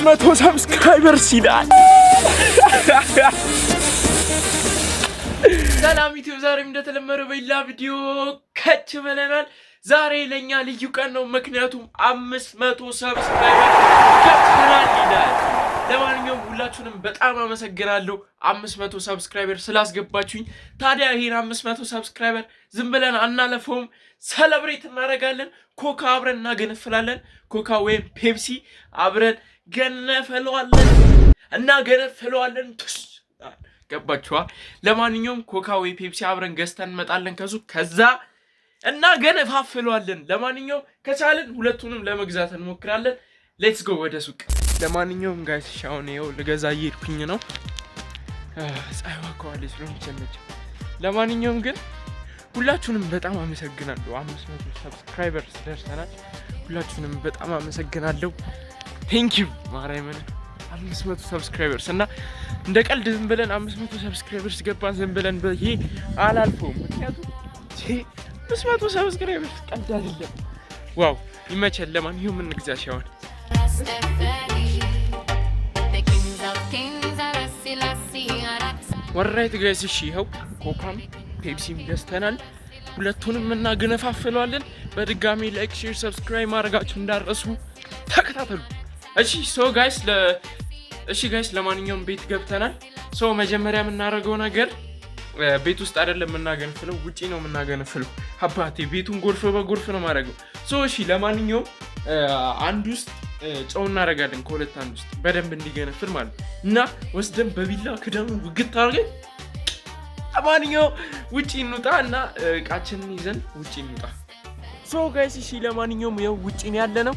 500 ሰብስክራይበርስ ይላል። ሰላም ዩቲዩብ፣ ዛሬም እንደተለመደው በሌላ ቪዲዮ ከች ብለናል። ዛሬ ለኛ ልዩ ቀን ነው፣ ምክንያቱም 500 ሰብስክራይበር ገብተናል ይላል። ለማንኛውም ሁላችሁንም በጣም አመሰግናለሁ 500 ሰብስክራይበር ስላስገባችሁኝ። ታዲያ ይሄን 500 ሰብስክራይበር ዝም ብለን አናለፈውም፣ ሰለብሬት እናደርጋለን። ኮካ አብረን እናገነፍላለን። ኮካ ወይም ፔፕሲ አብረን እናገነፍለዋለን። ገባችኋ? ለማንኛውም ኮካ ወይ ፔፕሲ አብረን ገዝተን እንመጣለን ከዛ እናገነፋፍለዋለን። ለማንኛውም ከቻልን ሁለቱንም ለመግዛት እንሞክራለን። ሌትስ ጎ ወደ ሱቅ። ለማንኛውም ጋይስ ሻውን ይኸው ልገዛ እየሄድኩኝ ነው። ፀሐይዋ ከዋለች ነው የሚጨነጭ። ለማንኛውም ግን ሁላችሁንም በጣም አመሰግናለሁ። 500 ሰብስክራይበርስ ደርሰናል። ሁላችሁንም በጣም አመሰግናለሁ። ቴንክ ዩ ማርያምን 500 ሰብስክራይበርስ እና እንደ ቀልድ ዝም ብለን 500 ሰብስክራይበርስ ገባን ዝም ብለን በይሄ አላልፈውም። ምክንያቱም 500 ሰብስክራይበርስ ቀልድ አይደለም። ዋው ይመቸል። ለማንኛውም ምን እንግዛ ሻውን ወራይት ጋይስ። እሺ ይኸው ኮካም ፔፕሲም ገዝተናል። ሁለቱንም እናገነፋፍለዋለን። በድጋሚ ላይክ፣ ሼር፣ ሰብስክራይብ ማድረጋችሁ እንዳትረሱ። ተከታተሉ እሺ። ጋይስ ለማንኛውም ቤት ገብተናል። መጀመሪያ የምናደርገው ነገር ቤት ውስጥ አይደለም የምናገነፍለው፣ ውጪ ነው የምናገነፍለው። አባቴ ቤቱን ጎርፍ በጎርፍ ነው ማድረገው። እሺ ለማንኛውም አንድ ውስጥ ጨው እናደርጋለን፣ ከሁለት አንድ ውስጥ በደንብ እንዲገነፍል ማለት ነው። እና ወስደን በቢላ ክዳኑ ውግት አድርገን ለማንኛውም ውጪ እንውጣ እና እቃችንን ይዘን ውጪ እንውጣ። ጋይስ እሺ ለማንኛውም ያው ውጪ ነው ያለነው።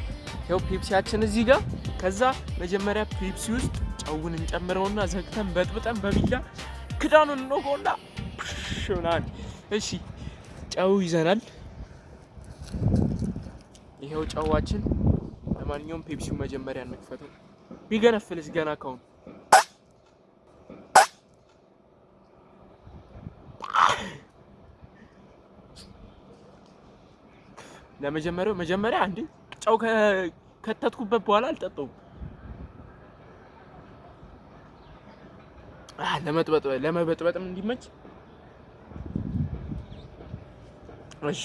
ያው ፔፕሲያችን እዚህ ጋር። ከዛ መጀመሪያ ፔፕሲ ውስጥ ጨውን እንጨምረውና ዘግተን በጥብጠን በቢላ ክዳኑን እንወጋውና ሹናን። እሺ ጨው ይዘናል። ይሄው ጨዋችን። ለማንኛውም ፔፕሲው መጀመሪያ እንክፈተው። ቢገነፍልስ ገና ካሁን መጀመሪያ አንዴ ጨው ከተትኩበት በኋላ አልጠጣውም። ለመበጥበጥም እንዲመች። እሺ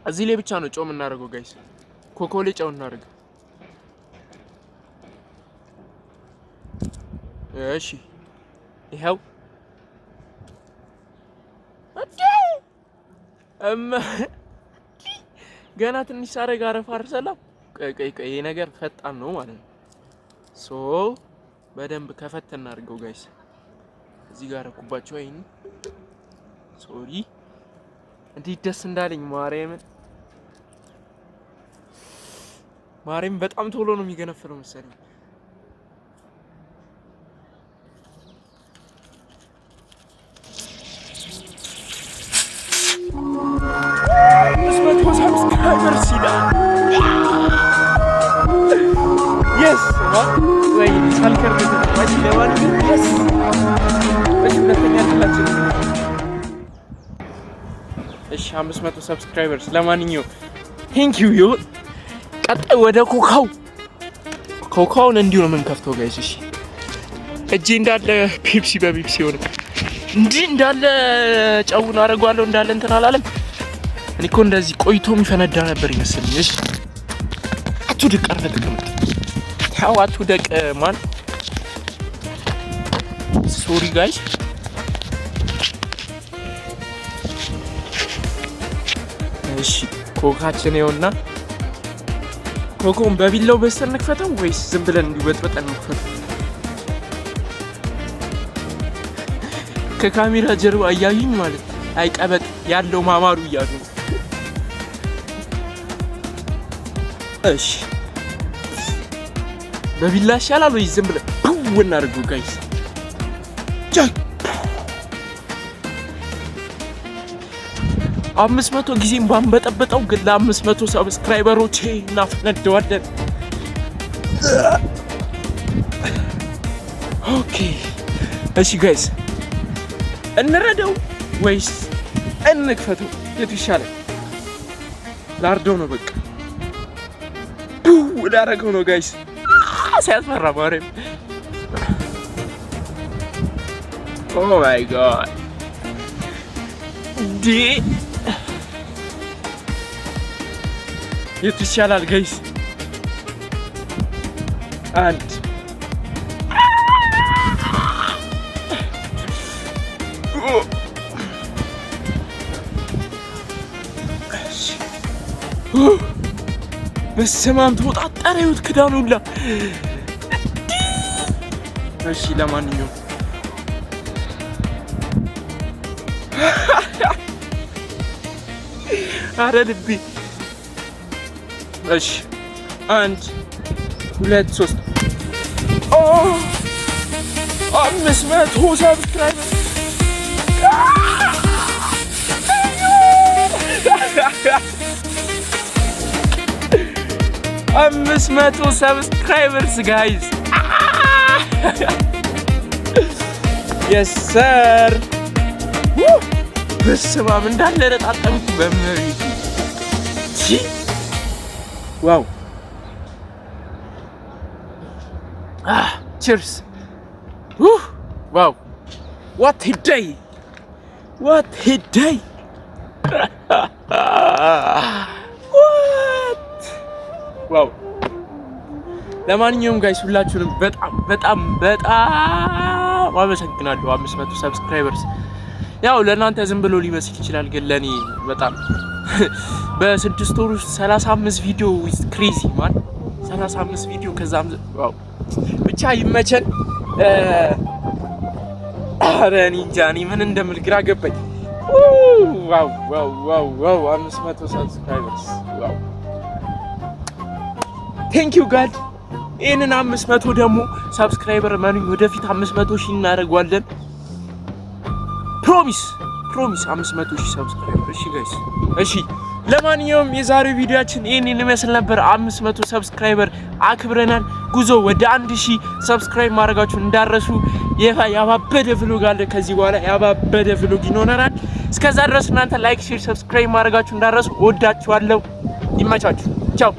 እዚህ ላይ ብቻ ነው ጨው የምናደርገው ጋይስ። ኮኮሌ ጨው እናደርገው። እሺ ይኸው ገና ትንሽ ሳረጋ አረፋርሰላ። ይሄ ነገር ፈጣን ነው ማለት ነው። በደንብ ከፈት እናድርገው ጋይስ። እዚህ ጋር ረኩባቸው አይኒ ሶሪ። እንዴት ደስ እንዳለኝ ማርያም በጣም ቶሎ ነው የሚገነፍለው መሰለኝ። ሰብስክራይበርስ ይላል። የስ ወይ ሳልከር በተባለ ለማንኛውም የስ ሁለተኛ ክላችን። እሺ 500 ሰብስክራይበርስ። ለማንኛውም ቴንክ ዩ። ቀጣይ ወደ ኮካውን እንዲሁ ነው የምንከፍተው ጋይስ። እሺ እጄ እንዳለ ፔፕሲ በፔፕሲ ሆነ እንዲህ እንዳለ ጨውን አደርገዋለሁ እንዳለ እንትን አላለም። እኔ እኮ እንደዚህ ቆይቶ የሚፈነዳ ነበር ይመስልኝ። እሺ አትውደቅ፣ አርፈህ ተቀመጥ። ያው አትውደቅ ማን። ሶሪ ጋይስ። እሺ ኮካችን ይኸውና። ኮኮን በቢላው በስተን እንክፈተው ወይስ ዝም ብለን እንዲወጥበጠን እንክፈተው? ከካሜራ ጀርባ እያዩኝ ማለት አይቀበጥ ያለው ማማሩ እያሉ። እሺ በቢላ ይሻላል ወይ ዝም ብለን እናድርገው ጋይስ? 500 ጊዜም ባንበጠበጠው ግን ለ500 ሰብስክራይበሮቼ እናፈነደዋለን። ኦኬ እሺ ጋይስ እንረዳው ወይስ እንክፈተው? የቱ ይሻላል? ላርደው ነው በቃ። ወዳረገው ነው ጋይስ። ሲያስፈራ ማርያም። ኦ ማይ ጋድ ዲ የት ይሻላል ጋይስ? አንድ በስመ አብ ተወጣጣሪ ህይወት ክዳኑ ሁላ። እሺ ለማንኛውም አረ ልቤ። እሺ 1 2 3 500 ሰብስክራይበር 500 ሰብስክራይበርስ ጋይስ የስ ሰር በስመ አብ እንዳለ ረጣጣምኩ በመሬቱ። ዋው ቺርስ ዋው what a day what a day ዋው። ለማንኛውም ጋይስ ሁላችሁንም በጣም በጣም በጣም አመሰግናለሁ። 500 ሰብስክራይበርስ ያው ለእናንተ ዝም ብሎ ሊመስል ይችላል፣ ግን ለኔ በጣም በ6 ወር ውስጥ 35 ቪዲዮ is crazy man 35 ቪዲዮ ከዛም ዋው ብቻ ይመቸን። አረ እኔ እንጃ እኔ ምን እንደምል ግራ ገባኝ። ዋው ዋው ዋው ዋው 500 ሰብስክራይበርስ ዋው ቴንክ ዩ ጋድ። ይሄንን 500 ደግሞ ሰብስክራይበር ማንኝ ወደፊት 500 ሺህ እናደርጋለን። ፕሮሚስ 500 ሺህ ሰብስክራይበር። እሺ ጋይስ እሺ። ለማንኛውም የዛሬው ቪዲዮአችን ይሄንን ይመስል ነበር። 500 ሰብስክራይበር አክብረናል። ጉዞ ወደ 1000 ሰብስክራይብ ማድረጋችሁን እንዳረሱ። ያባበደ vlog አለ ከዚህ በኋላ ያባበደ vlog ይኖረናል። እስከዛ ድረስ እናንተ ላይክ፣ ሼር፣ ሰብስክራይብ ማድረጋችሁን እንዳረሱ። ወዳችኋለሁ። ይመቻችሁ። ቻው